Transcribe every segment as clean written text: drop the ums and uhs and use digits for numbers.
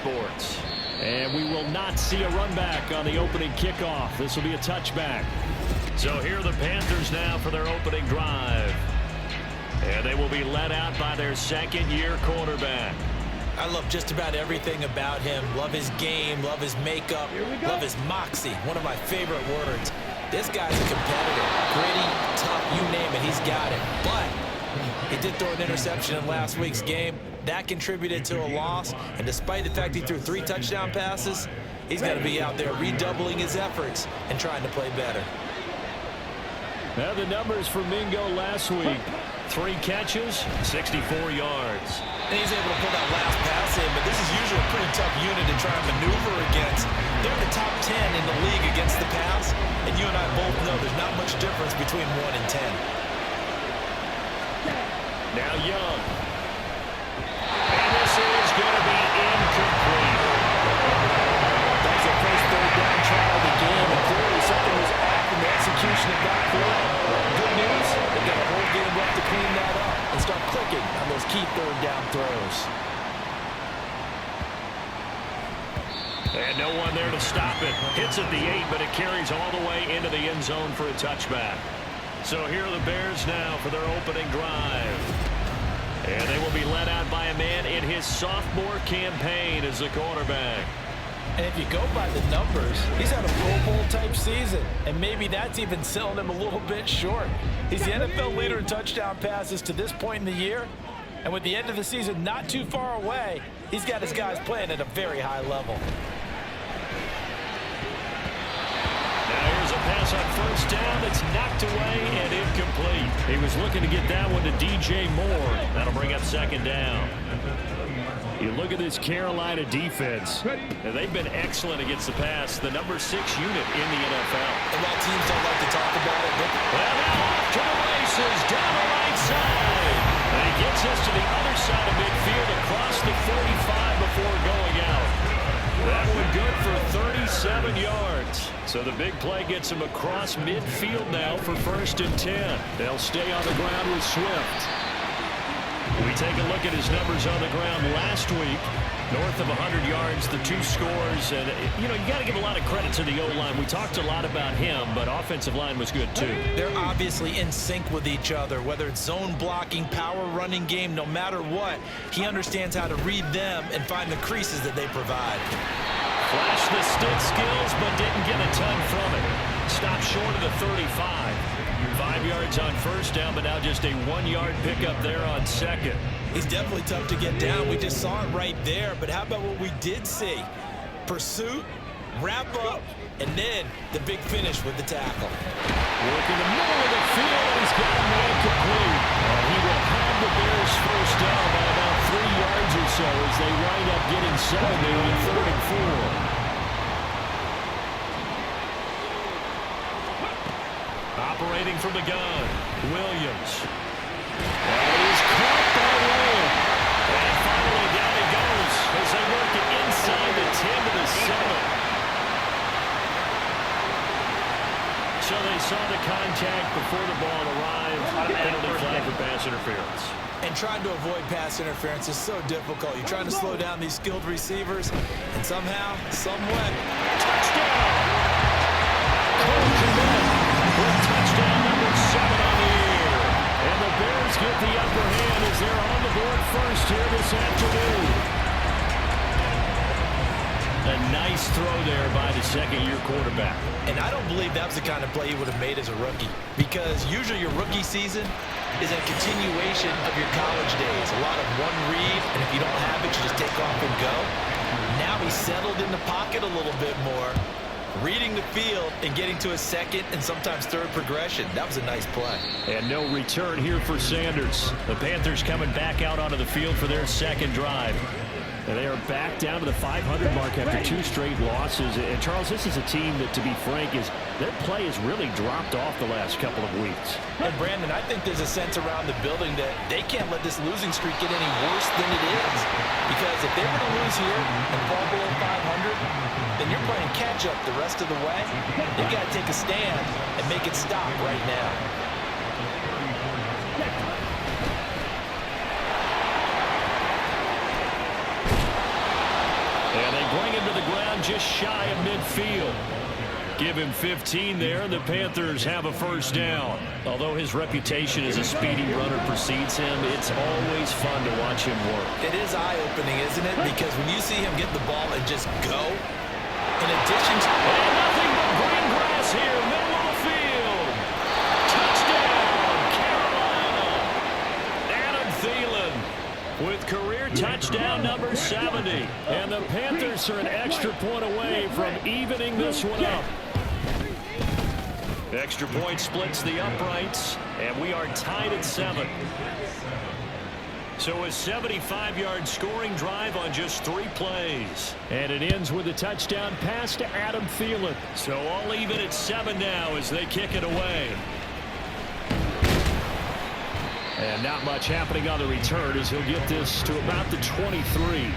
Sports. And we will not see a run back on the opening kickoff. This will be a touchback. So here are the Panthers now for their opening drive. And they will be led out by their second-year quarterback. I love just about everything about him. Love his game, love his makeup, love his moxie. One of my favorite words. This guy's a competitor. Gritty, tough, you name it, he's got it. But he did throw an interception in last week's game. That contributed to a loss. And despite the fact he threw 3 touchdown passes, he's got to be out there redoubling his efforts and trying to play better. Now the numbers for Mingo last week. 3 catches, 64 yards. And he's able to pull that last pass in, but this is usually a pretty tough unit to try and maneuver against. They're in the top 10 in the league against the pass, and you and I both know there's not much difference between 1 and 10. Now Young. And this is going to be incomplete. That was the first third down try of the game, and clearly something was off in the execution of that play. Good news, they got a whole game left to clean that up and start clicking on those key third down throws. And no one there to stop it. Hits at the 8, but it carries all the way into the end zone for a touchback. So here are the Bears now for their opening drive. And they will be led out by a man in his sophomore campaign as the quarterback. And if you go by the numbers, he's had a Pro Bowl-type season, and maybe that's even selling him a little bit short. He's the NFL leader in touchdown passes to this point in the year, and with the end of the season not too far away, he's got his guys playing at a very high level. Now here's a pass on first down that's knocked away and incomplete. He was looking to get that one to DJ Moore. That'll bring up second down. You look at this Carolina defense, and they've been excellent against the pass, the number 6 unit in the NFL. And while teams don't like to talk about it, well, now off to the races, down the right side. And he gets us to the other side of midfield, across the 45 before going out. That one good for 37 yards. So the big play gets him across midfield now for 1st and 10. They'll stay on the ground with Swift. We take a look at his numbers on the ground last week. North of 100 yards, the 2 scores. And, you know, you got to give a lot of credit to the O-line. We talked a lot about him, but offensive line was good, too. They're obviously in sync with each other, whether it's zone blocking, power running game, no matter what. He understands how to read them and find the creases that they provide. Flashed the stick skills, but didn't get a ton from it. Stopped short of the 35. 5 yards on first down, but now just a 1-yard pickup there on second. He's definitely tough to get down. We just saw it right there, but how about what we did see? Pursuit, wrap up, and then the big finish with the tackle. Working the middle of the field, he's got a man complete. He will have the Bears first down by about 3 yards or so as they wind up getting 7 there on 3rd and 4. Operating from the gun, Williams. That is caught by Williams. And finally down he goes as they work it inside the 10 to the 7. So they saw the contact before the ball arrived. Penalty flag for pass interference. And trying to avoid pass interference is so difficult. You're trying to slow down these skilled receivers, and somehow, somewhat, touchdown! With touchdown number 7 on the year. And the Bears get the upper hand as they're on the board first here this afternoon. A nice throw there by the second-year quarterback. And I don't believe that was the kind of play he would have made as a rookie, because usually your rookie season is a continuation of your college days. A lot of one read, and if you don't have it, you just take off and go. Now he's settled in the pocket a little bit more, reading the field and getting to a second and sometimes third progression. That was a nice play. And no return here for Sanders. The Panthers coming back out onto the field for their second drive. And they are back down to the 500 mark after 2 straight losses. And, Charles, this is a team that, to be frank, their play has really dropped off the last couple of weeks. And, Brandon, I think there's a sense around the building that they can't let this losing streak get any worse than it is. Because if they were to lose here and fall below 500, then you're playing catch-up the rest of the way. You've got to take a stand and make it stop right now. bring him to the ground just shy of midfield. Give him 15 there, and the Panthers have a first down. Although his reputation as a speedy runner precedes him, it's always fun to watch him work. It is eye-opening, isn't it? Because when you see him get the ball and just go, in addition to... And nothing but green grass here, middle of the field. Touchdown, Carolina. Adam Thielen with career touchdown number 70. And the Panthers are an extra point away from evening this one up. Extra point splits the uprights, and we are tied at 7. So a 75-yard scoring drive on just 3 plays. And it ends with a touchdown pass to Adam Thielen. So all even at 7 now as they kick it away. And not much happening on the return as he'll get this to about the 23.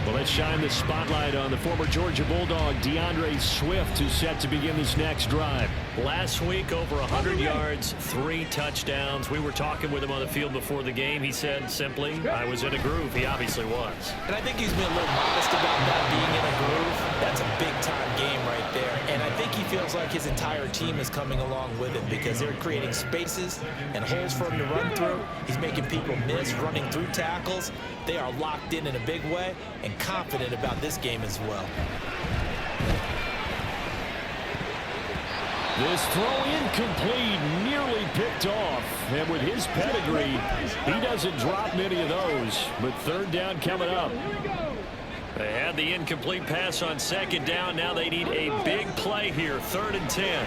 Well, let's shine the spotlight on the former Georgia Bulldog, DeAndre Swift, who's set to begin this next drive. Last week, over 100 yards, 3 touchdowns. We were talking with him on the field before the game. He said simply, I was in a groove. He obviously was. And I think he's been a little modest about not being in a groove. That's a big-time game right there. And I think he feels like his entire team is coming along with him because they're creating spaces and holes for him to run through. He's making people miss, running through tackles. They are locked in a big way and confident about this game as well. This throw incomplete, nearly picked off. And with his pedigree, he doesn't drop many of those. But third down coming up. They had the incomplete pass on second down. Now they need a big play here, 3rd and 10.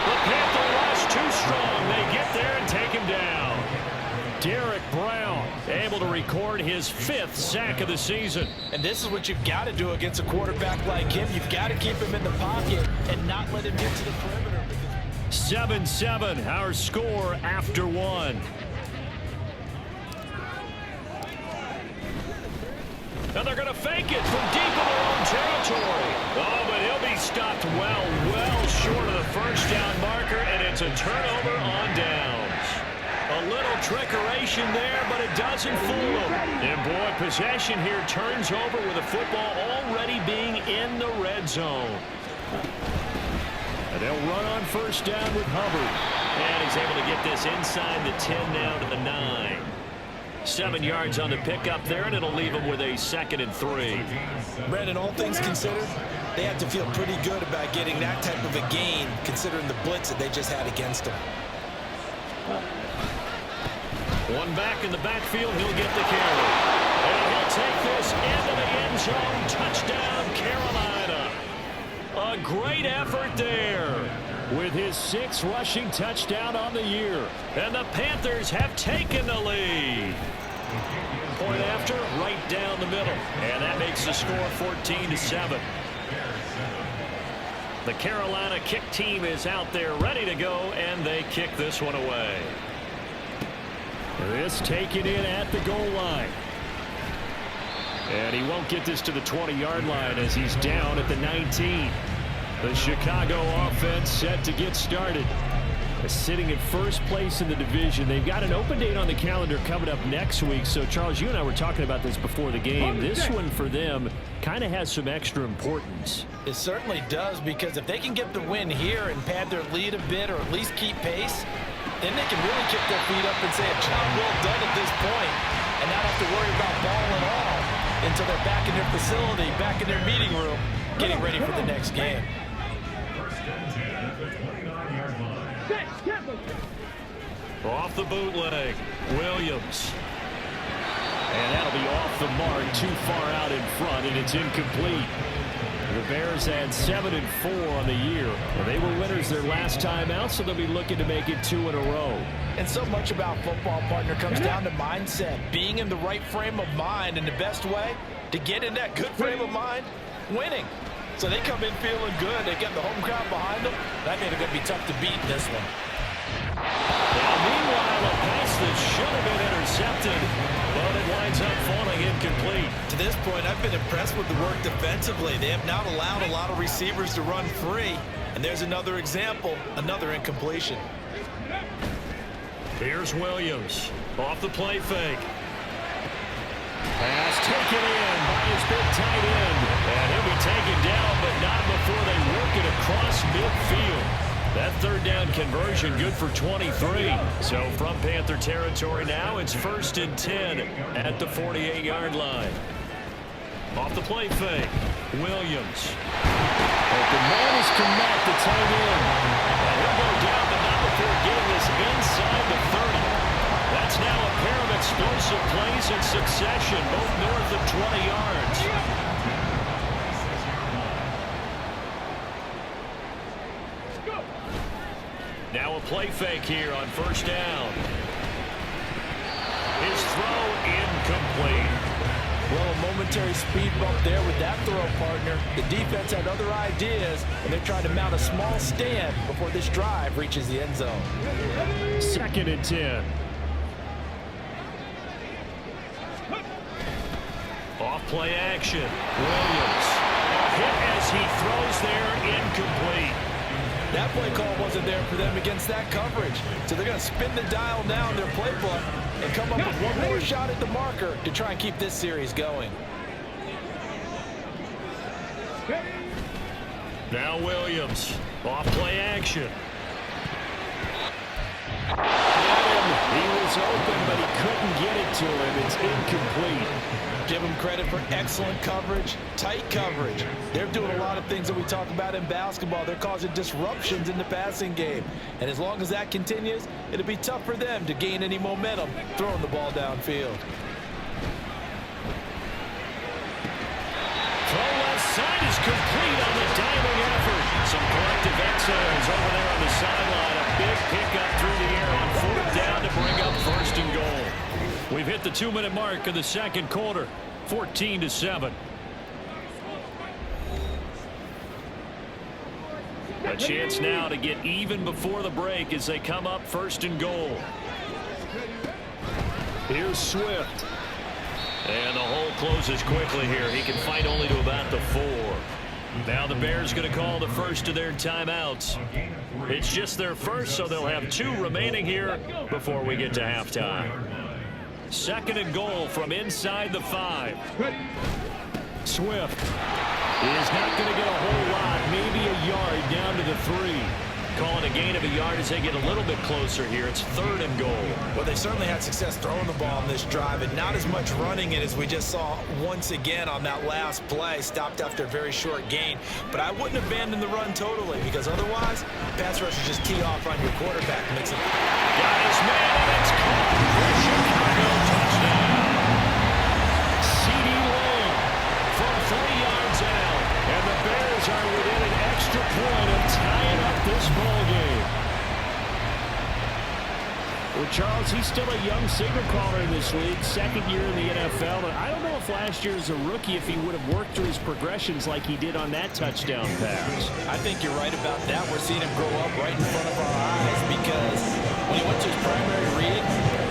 The Panther rush too strong. They get there and take him down. Derek Brown able to record his 5th sack of the season. And this is what you've got to do against a quarterback like him. You've got to keep him in the pocket and not let him get to the perimeter. 7-7, our score after 1. And they're going to fake it from deep in their own territory. Oh, but he'll be stopped well short of the first down marker, and it's a turnover on downs. A little trickeration there, but it doesn't fool them. And boy, possession here turns over with the football already being in the red zone. And they'll run on first down with Hubbard. And he's able to get this inside the 10 now to the 9. 7 yards on the pickup there, and it'll leave them with a 2nd and 3. Brandon, all things considered, they have to feel pretty good about getting that type of a gain, considering the blitz that they just had against them. One back in the backfield, he'll get the carry. And he'll take this into the end zone. Touchdown, Carolina. A great effort there with his 6th rushing touchdown on the year. And the Panthers have taken the lead. Point after, right down the middle. And that makes the score 14-7. The Carolina kick team is out there ready to go, and they kick this one away. This taken in at the goal line. And he won't get this to the 20-yard line as he's down at the 19. The Chicago offense set to get started. Sitting in first place in the division. They've got an open date on the calendar coming up next week. So, Charles, you and I were talking about this before the game. This one for them kind of has some extra importance. It certainly does, because if they can get the win here and pad their lead a bit or at least keep pace, then they can really kick their feet up and say a job well done at this point and not have to worry about ball at all until they're back in their facility, back in their meeting room, getting ready for the next game. Off the bootleg, Williams. And that'll be off the mark, too far out in front, and it's incomplete. The Bears had 7-4 on the year. They were winners their last time out, so they'll be looking to make it 2 in a row. And so much about football, partner, comes down to mindset. Being in the right frame of mind, and the best way to get in that good frame of mind, winning. So they come in feeling good. They get the home crowd behind them. I think they're going to be tough to beat in this one. Now, meanwhile, a pass that should have been intercepted, but it winds up falling incomplete. To this point, I've been impressed with the work defensively. They have not allowed a lot of receivers to run free. And there's another example, another incompletion. Here's Williams off the play fake. Pass taken in by his big tight end. And he'll be taken down, but not before they work it across midfield. That third down conversion good for 23. So from Panther territory now, it's 1st and 10 at the 48-yard line. Off the play fake, Williams. But the man is to Matt, the tight end. And he'll go down, but not before getting this inside the 30. That's now a pair of explosive plays in succession, both north of 20 yards. Now a play fake here on 1st down. His throw incomplete. Well, a momentary speed bump there with that throw, partner. The defense had other ideas, and they're trying to mount a small stand before this drive reaches the end zone. 2nd and 10. Off play action. Williams. Hit as he throws there, incomplete. That play call wasn't there for them against that coverage. So they're going to spin the dial now in their playbook and come up with one more shot at the marker to try and keep this series going. Now Williams. Off play action. He was open, but he couldn't get it to him. It's incomplete. Give them credit for excellent coverage, tight coverage. They're doing a lot of things that we talk about in basketball. They're causing disruptions in the passing game. And as long as that continues, it'll be tough for them to gain any momentum throwing the ball downfield. Throw left side is complete on the diving effort. Some collective exhales over there on the sideline. A big pickup through the air on 4th down to bring up 1st and goal. We've hit the 2-minute mark of the second quarter, 14-7. A chance now to get even before the break as they come up 1st and goal. Here's Swift. And the hole closes quickly here. He can fight only to about the 4. Now the Bears going to call the first of their timeouts. It's just their first, so they'll have 2 remaining here before we get to halftime. 2nd and goal from inside the 5. Swift is not going to get a whole lot, maybe a yard down to the 3. Calling a gain of a yard as they get a little bit closer here. It's 3rd and goal. Well, they certainly had success throwing the ball on this drive and not as much running it as we just saw once again on that last play. Stopped after a very short gain. But I wouldn't abandon the run totally because otherwise, pass rushers just tee off on your quarterback and makes it. Got his man, and it's caught for Chicago touchdown. C.D. Lamb from 3 yards out. And the Bears are within an extra point of tying up this ball game. Well, Charles, he's still a young signal caller in this league, 2nd year in the NFL. But I don't know if last year as a rookie, if he would have worked through his progressions like he did on that touchdown pass. I think you're right about that. We're seeing him grow up right in front of our eyes because when he went to his primary read,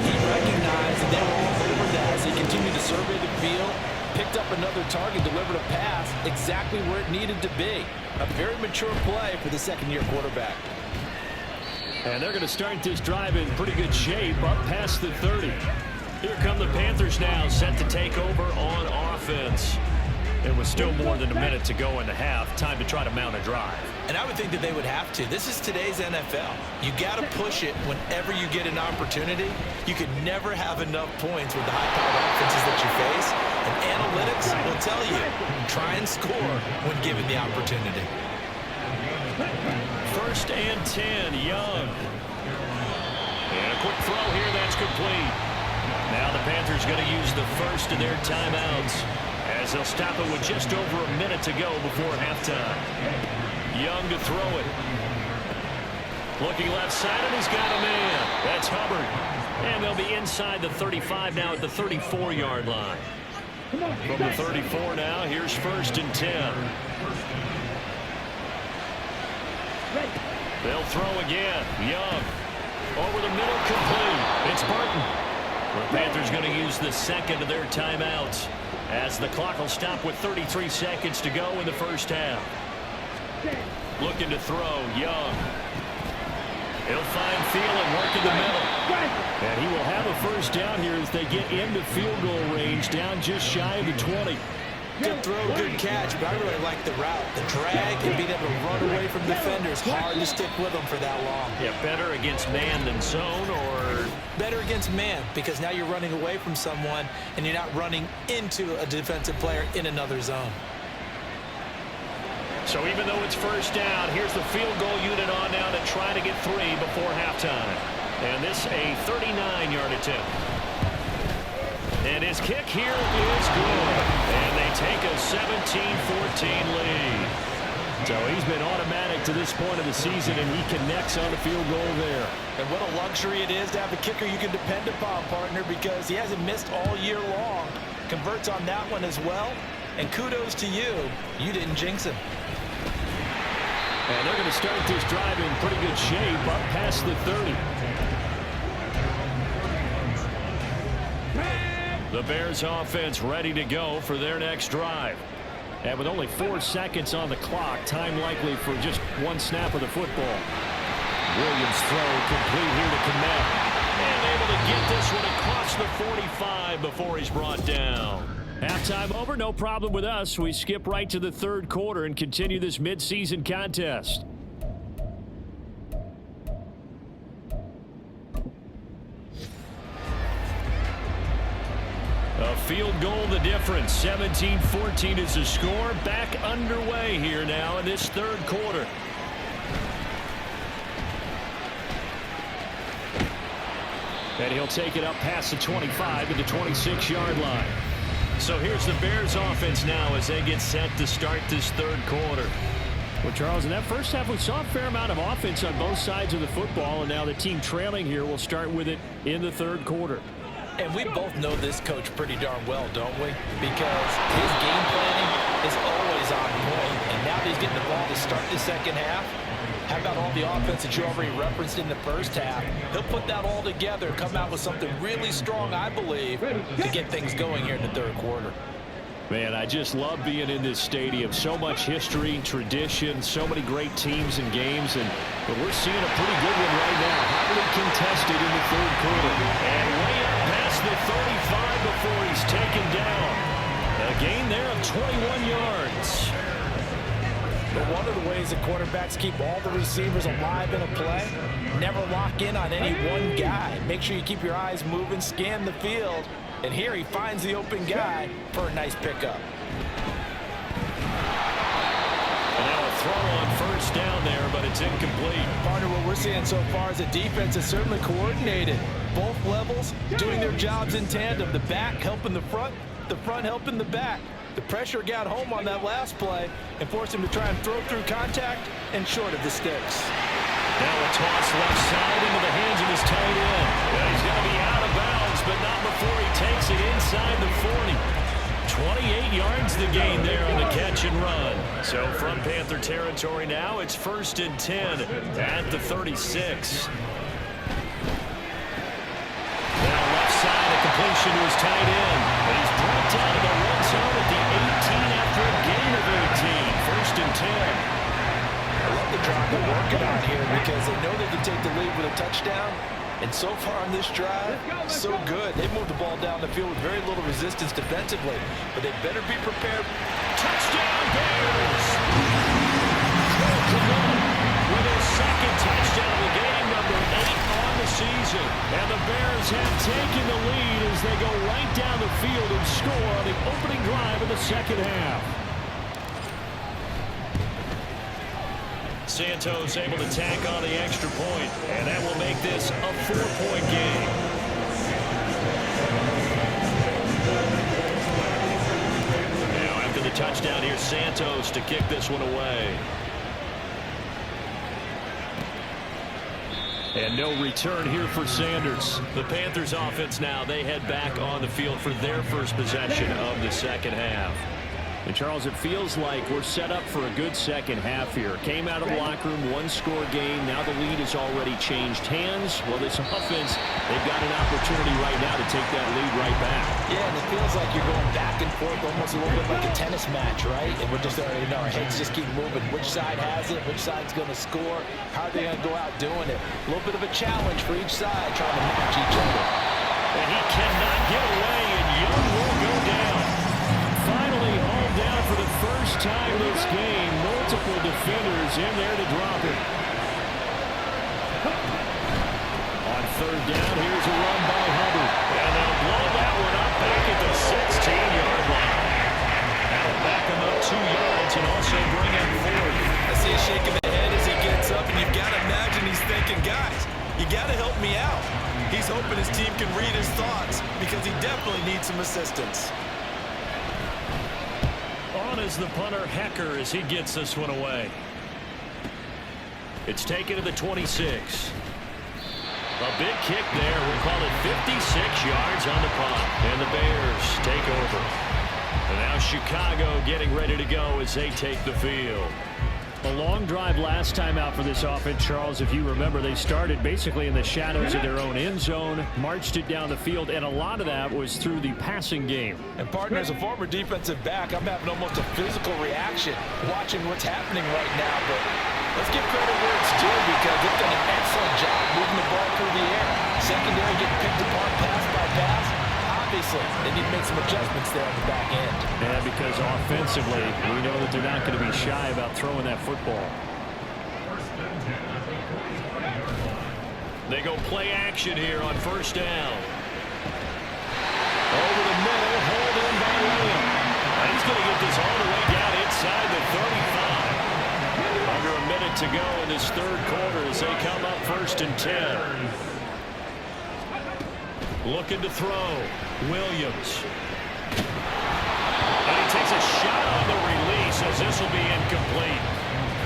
he recognized that they were all over that as he continued to survey the field. Picked up another target, delivered a pass exactly where it needed to be. A very mature play for the 2nd-year quarterback. And they're going to start this drive in pretty good shape, up past the 30. Here come the Panthers now, set to take over on offense. It was still more than a minute to go in the half. Time to try to mount a drive. And I would think that they would have to. This is today's NFL. You got to push it whenever you get an opportunity. You can never have enough points with the high-powered offenses that you face. And analytics will tell you, try and score when given the opportunity. 1st and 10, Young. And a quick throw here, that's complete. Now the Panthers going to use the first of their timeouts as they'll stop it with just over a minute to go before halftime. Young to throw it. Looking left side, and he's got a man. That's Hubbard. And they'll be inside the 35 now at the 34-yard line. From the 34 now, here's 1st and 10. They'll throw again. Young. Over the middle, complete. It's Burton. The Panthers going to use the 2nd of their timeouts as the clock will stop with 33 seconds to go in the first half. Looking to throw, Young. He'll find Thielen, work in the middle. And he will have a first down here as they get into field goal range, down just shy of the 20. Good throw, good catch, but I really like the route. The drag and being able to run away from defenders. Hard to stick with them for that long. Yeah, better against man than zone, or? Better against man, because now you're running away from someone and you're not running into a defensive player in another zone. So even though it's first down, here's the field goal unit on now to try to get 3 before halftime. And this a 39-yard attempt. And his kick here is good. And they take a 17-14 lead. So he's been automatic to this point of the season, and he connects on the field goal there. And what a luxury it is to have a kicker you can depend upon, partner, because he hasn't missed all year long. Converts on that one as well. And kudos to you. You didn't jinx him. And they're going to start this drive in pretty good shape up past the 30. The Bears offense ready to go for their next drive. And with only 4 seconds on the clock, time likely for just 1 snap of the football. Williams throw complete here to Kmet. And able to get this one across the 45 before he's brought down. Halftime over, no problem with us. We skip right to the third quarter and continue this midseason contest. A field goal the difference. 17-14 is the score. Back underway here now in this third quarter. And he'll take it up past the 25 to the 26-yard line. So here's the Bears offense now as they get set to start this third quarter. Well, Charles, in that first half, we saw a fair amount of offense on both sides of the football, and now the team trailing here will start with it in the third quarter. And we both know this coach pretty darn well, don't we? Because his game planning is always on point. And now that he's getting the ball to start the second half, how about all the offense that you already referenced in the first half? He'll put that all together, come out with something really strong, I believe, to get things going here in the third quarter. Man, I just love being in this stadium. So much history, tradition, so many great teams and games, but we're seeing a pretty good one right now. Hotly contested in the third quarter. And way up past the 35 before he's taken down. A gain there of 21 yards. But one of the ways that quarterbacks keep all the receivers alive in a play, never lock in on any one guy. Make sure you keep your eyes moving, scan the field. And here he finds the open guy for a nice pickup. And now a throw on first down there, but it's incomplete. Partner, what we're seeing so far is the defense is certainly coordinated. Both levels doing their jobs in tandem. The back helping the front helping the back. The pressure got home on that last play and forced him to try and throw through contact and short of the sticks. Now a toss left side into the hands of his tight end. Well, he's going to be out of bounds, but not before he takes it inside the 40. 28 yards the gain there on the catch and run. So from Panther territory now, it's 1st and 10 at the 36. Now left side, a completion to his tight end. And he's brought down to the red zone at the 18 after a gain of 18. 1st and 10. I love the drive they're working on here because they know they can take the lead with a touchdown. And so far on this drive, so good. They moved the ball down the field with very little resistance defensively. But they better be prepared. Touchdown, Bears! With his second touchdown of the game, number 8 on the season. And the Bears have taken the lead as they go right down the field and score on the opening drive of the second half. Santos able to tack on the extra point, and that will make this a 4-point game. Now after the touchdown, here's Santos to kick this one away. And no return here for Sanders. The Panthers offense now, they head back on the field for their first possession of the second half. And Charles, it feels like we're set up for a good second half here. Came out of the locker room, 1-score game. Now the lead has already changed hands. Well, this offense, they've got an opportunity right now to take that lead right back. Yeah, and it feels like you're going back and forth, almost a little bit like a tennis match, right? And we're just, our heads just keep moving. Which side has it? Which side's going to score? How are they going to go out doing it? A little bit of a challenge for each side, trying to match each other. And he cannot get away, and Young will go down. Finally home time this game, multiple defenders in there to drop it. On third down, here's a run by Hubbard. And they'll blow that one up back at the 16-yard line. That'll back him up 2 yards and also bring him forward. I see a shake of the head as he gets up, and you've got to imagine he's thinking, guys, you got to help me out. He's hoping his team can read his thoughts because he definitely needs some assistance. On is the punter, Hecker, as he gets this one away. It's taken to the 26. A big kick there. We'll call it 56 yards on the punt. And the Bears take over. And now Chicago getting ready to go as they take the field. A long drive last time out for this offense, Charles. If you remember, they started basically in the shadows of their own end zone, marched it down the field, and a lot of that was through the passing game. And partner, as a former defensive back, I'm having almost a physical reaction watching what's happening right now. But let's give credit where it's due because they've done an excellent job moving the ball through the air. Secondary getting picked apart pass by pass. Obviously, they need to make some adjustments there on the back end. Yeah, because offensively, we know that they're not going to be shy about throwing that football. They go play action here on first down. Over the middle, hold in by Williams. He's going to get this all the way down inside the 35. Under a minute to go in this third quarter as they come up 1st and 10. Looking to throw. Williams. And he takes a shot on the release as this will be incomplete.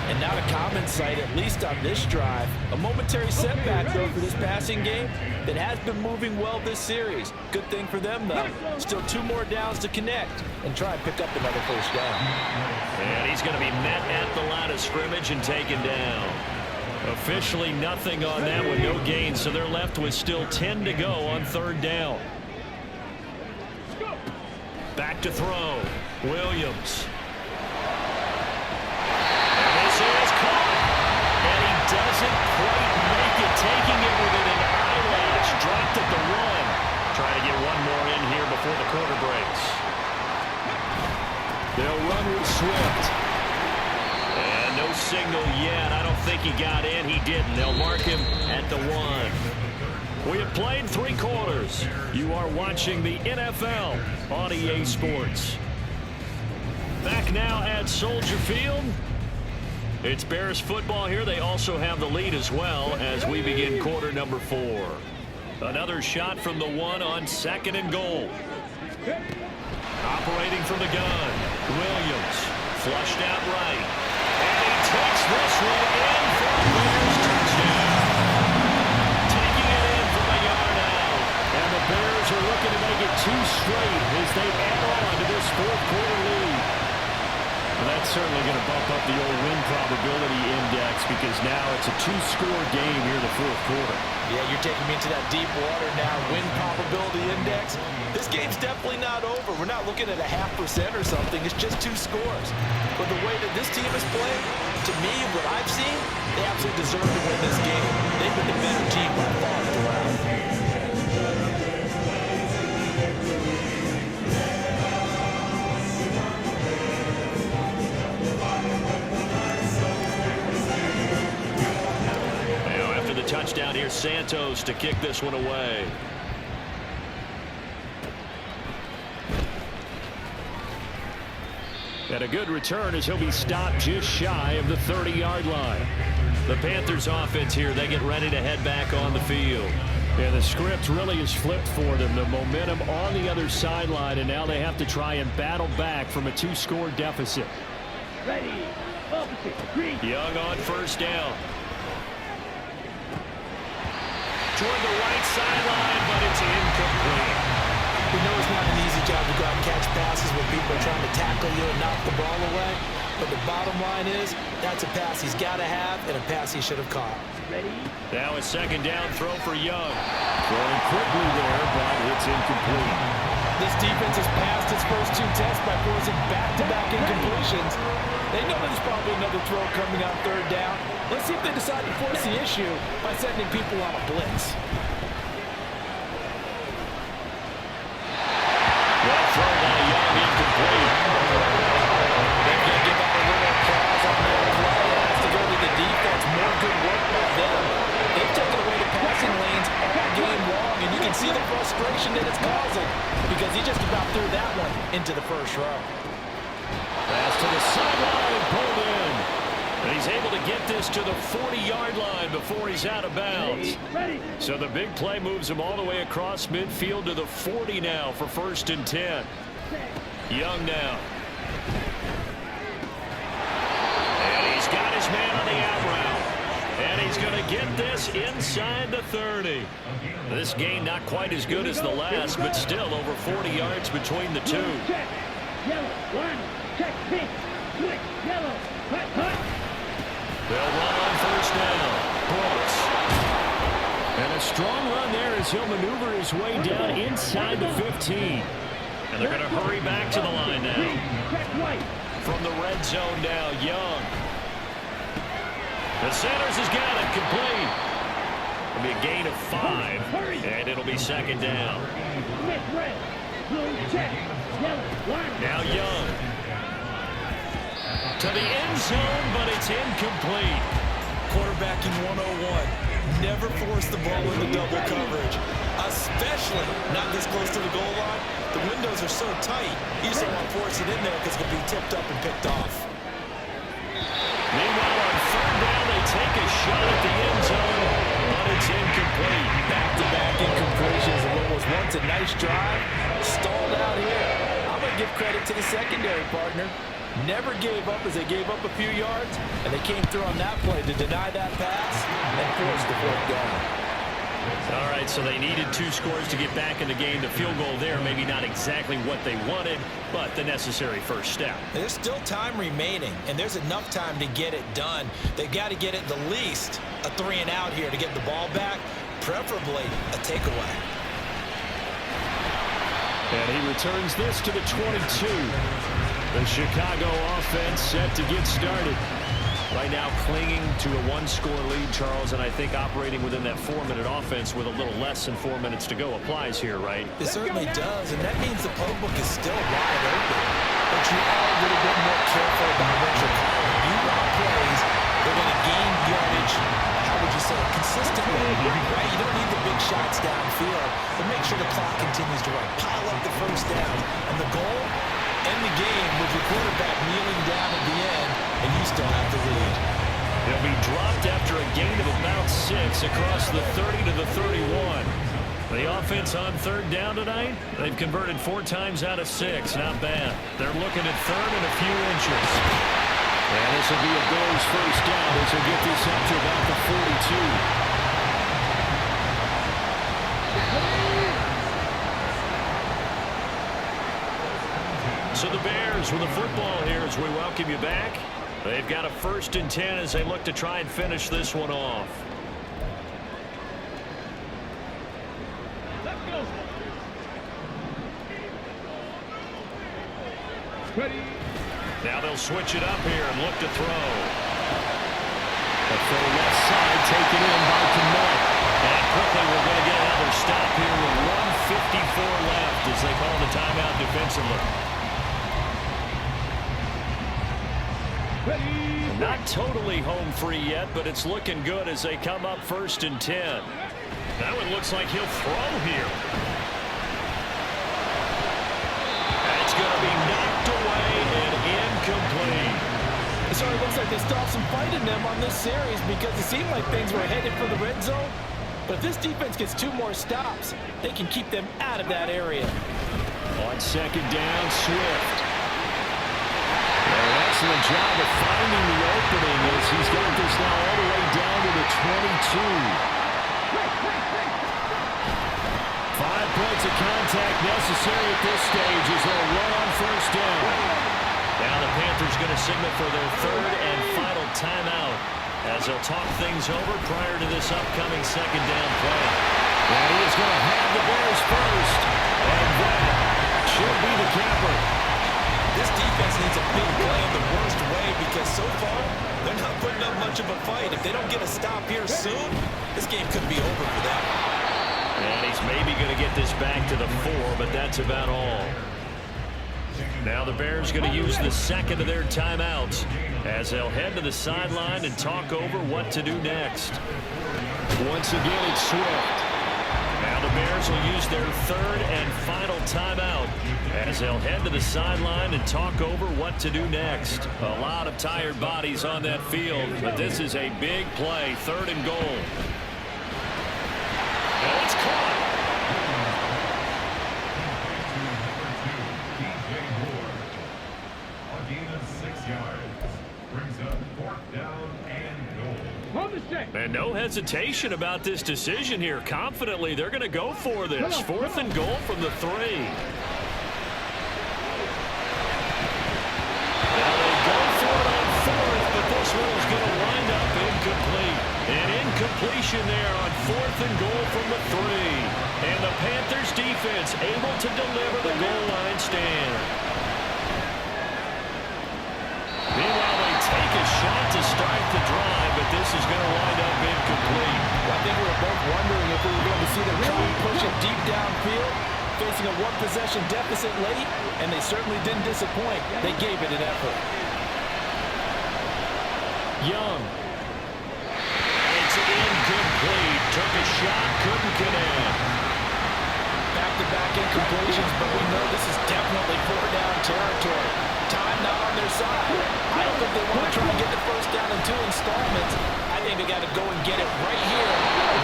And not a common sight, at least on this drive. A momentary setback, though, for this passing game that has been moving well this series. Good thing for them, though. Still 2 more downs to connect and try and pick up another first down. And he's going to be met at the line of scrimmage and taken down. Officially nothing on that one, no gain, so they're left with still 10 to go on third down. Back to throw. Williams. And this is caught. And he doesn't quite make it, taking it within an eyelash. Dropped at the 1. Trying to get one more in here before the quarter breaks. They'll run with Swift. And no signal yet. I don't think he got in. He didn't. They'll mark him at the 1. We have played 3 quarters. You are watching the NFL on EA Sports. Back now at Soldier Field. It's Bears football here. They also have the lead as well as we begin quarter number 4. Another shot from the 1 on 2nd and goal. Operating from the gun. Williams flushed out right. And he takes this one in for a Bears touchdown. Taking it in from a yard out. And the Bears are looking to make it 2 straight as they add on to this 4th quarter lead. Well, that's certainly going to bump up the old win probability index because now it's a 2-score game here in the 4th quarter. Yeah, you're taking me into that deep water now. Win probability index. This game's definitely not over. We're not looking at a 0.5% or something. It's just 2 scores. But the way that this team is playing, to me, what I've seen, they absolutely deserve to win this game. They've been the better team by far throughout. Touchdown here, Santos to kick this one away. And a good return as he'll be stopped just shy of the 30-yard line. The Panthers offense here, they get ready to head back on the field. Yeah, the script really is flipped for them. The momentum on the other sideline, and now they have to try and battle back from a 2-score deficit. Ready, Young on first down. Toward the right sideline, but it's incomplete. We know it's not an easy job to go out and catch passes when people are trying to tackle you and knock the ball away. But the bottom line is, that's a pass he's got to have and a pass he should have caught. ready. Now a 2nd down throw for Young. Throwing quickly there, but it's incomplete. This defense has passed its first 2 tests by forcing back-to-back incompletions. They know there's probably another throw coming on 3rd down. Let's see if they decide to force the issue by sending people on a blitz. Well thrown by Young, incomplete. They're going to give into the first row. Pass to the sideline and pulled in. And he's able to get this to the 40-yard line before he's out of bounds. So the big play moves him all the way across midfield to the 40 now for 1st and 10. Young now. And he's got his man on the out route. And he's going to get this inside the 30. This gain not quite as good as the last, but still over 40 yards between the two. They'll run on 1st down. Brooks. And a strong run there as he'll maneuver his way down inside the 15. And they're going to hurry back to the line now. From the red zone now, Young. The Sanders has got it, complete. It'll be a gain of 5, and it'll be 2nd down. Now Young. To the end zone, but it's incomplete. Quarterbacking 101. Never force the ball into double coverage, especially not this close to the goal line. The windows are so tight, you just don't want to force it in there because it's going to be tipped up and picked off. Meanwhile, on 3rd down, they take a shot at the end zone, but it's incomplete. Back-to-back incompletions of what was once a nice drive, stalled out here. I'm going to give credit to the secondary partner. Never gave up as they gave up a few yards, and they came through on that play to deny that pass and force the 4th down. All right, so they needed 2 scores to get back in the game. The field goal there, maybe not exactly what they wanted, but the necessary first step. There's still time remaining, and there's enough time to get it done. They've got to get at the least a 3-and-out here to get the ball back, preferably a takeaway. And he returns this to the 22. The Chicago offense set to get started. Right now clinging to a 1-score lead, Charles, and I think operating within that 4-minute offense with a little less than 4 minutes to go applies here, right? It certainly does, and that means the playbook is still wide open. But you are a little bit more careful about what you're calling. You want plays, they're going to gain yardage, how would you say, consistently, right? You don't need the big shots downfield, but make sure the clock continues to run. Pile up the 1st down, and the goal, end the game with your quarterback kneeling down at the end, and you still have the lead. He'll be dropped after a gain of about 6 across the 30 to the 31. The offense on 3rd down tonight, they've converted 4 times out of 6. Not bad. They're looking at 3rd and a few inches. And this will be a Bears 1st down as they get this up to about the 42. So the Bears with the football here as we welcome you back. They've got a 1st and 10 as they look to try and finish this one off. Let's go. Ready. Now they'll switch it up here and look to throw. The throw left side taken in by Kmet. And quickly we're going to get another stop here with 1:54 left as they call the timeout defensively. Not totally home free yet, but it's looking good as they come up 1st and 10. That one looks like he'll throw here. And it's going to be knocked away and incomplete. So it looks like they stopped some fight in them on this series because it seemed like things were headed for the red zone. But if this defense gets 2 more stops, they can keep them out of that area. On 2nd down, Swift. An excellent job of finding the opening as he's got this now all the way down to the 22. 5 points of contact necessary at this stage as they'll run on 1st down. Now the Panthers going to signal for their 3rd and final timeout as they'll talk things over prior to this upcoming 2nd down play. And he is going to have the Bears first. And that should be the capper. This defense needs a big play in the worst way because so far, they're not putting up much of a fight. If they don't get a stop here soon, this game could be over for them. And he's maybe going to get this back to the 4, but that's about all. Now the Bears going to use the 2nd of their timeouts as they'll head to the sideline and talk over what to do next. Once again, it's Swift. Now Now the Bears will use their third and final timeout as they'll head to the sideline and talk over what to do next. A lot of tired bodies on that field, but this is a big play, 3rd and goal. And it's caught. And no hesitation about this decision here. Confidently, they're going to go for this. 4th and goal from the 3. Now they go for it on 4th, but this one is going to wind up incomplete. An incompletion there on 4th and goal from the 3. And the Panthers defense able to deliver the goal line stand. Meanwhile, they take a shot to start the drive, but this is going to wind up incomplete. Well, I think we were both wondering if we were going to see them try and push it deep downfield, facing a 1-possession deficit late, and they certainly didn't disappoint. They gave it an effort. Young. It's incomplete. Took a shot, couldn't connect. Back-to-back incompletions, but we know this is definitely 4-down territory. Time not on their side. I don't think they want to try and get the first down in 2 installments. I think they got to go and get it right here,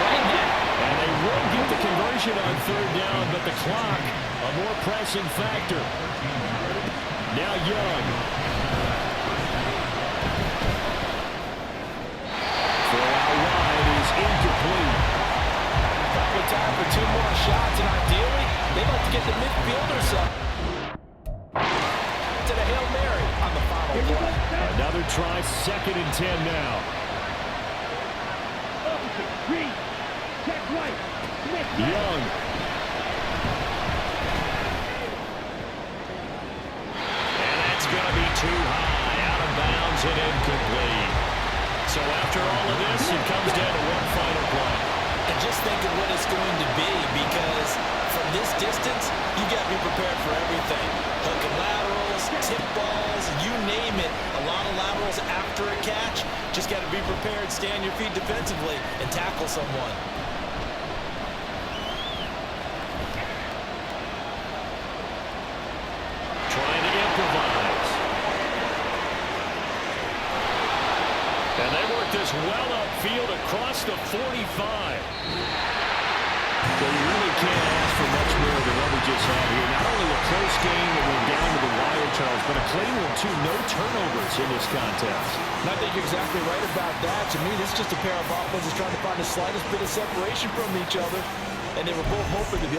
right now. And they will get the conversion on 3rd down, but the clock, a more pressing factor. Now Young. Throw out wide is incomplete. Probably time for 2 more shots, and ideally, they'd like to get the midfielder some. To the Hail Mary on the final play. Another try, 2nd and 10 now. Young. And that's going to be too high, out of bounds and incomplete. So after all of this, it comes down to one final play. And just think of what it's going to be, because from this distance, you got to be prepared for everything. Hook and laterals, tip balls, you name it. A lot of laterals after a catch. Just got to be prepared, stay on your feet defensively, and tackle someone. Trying to improvise. And they work this well upfield across the 45. So you really can't ask for much more than what we just had here. Not only a close game that went down to the wire, Charles, but a clean one, too. No turnovers in this contest. And I think you're exactly right about that. To me, this is just a pair of offenses trying to find the slightest bit of separation from each other. And they were both hoping to be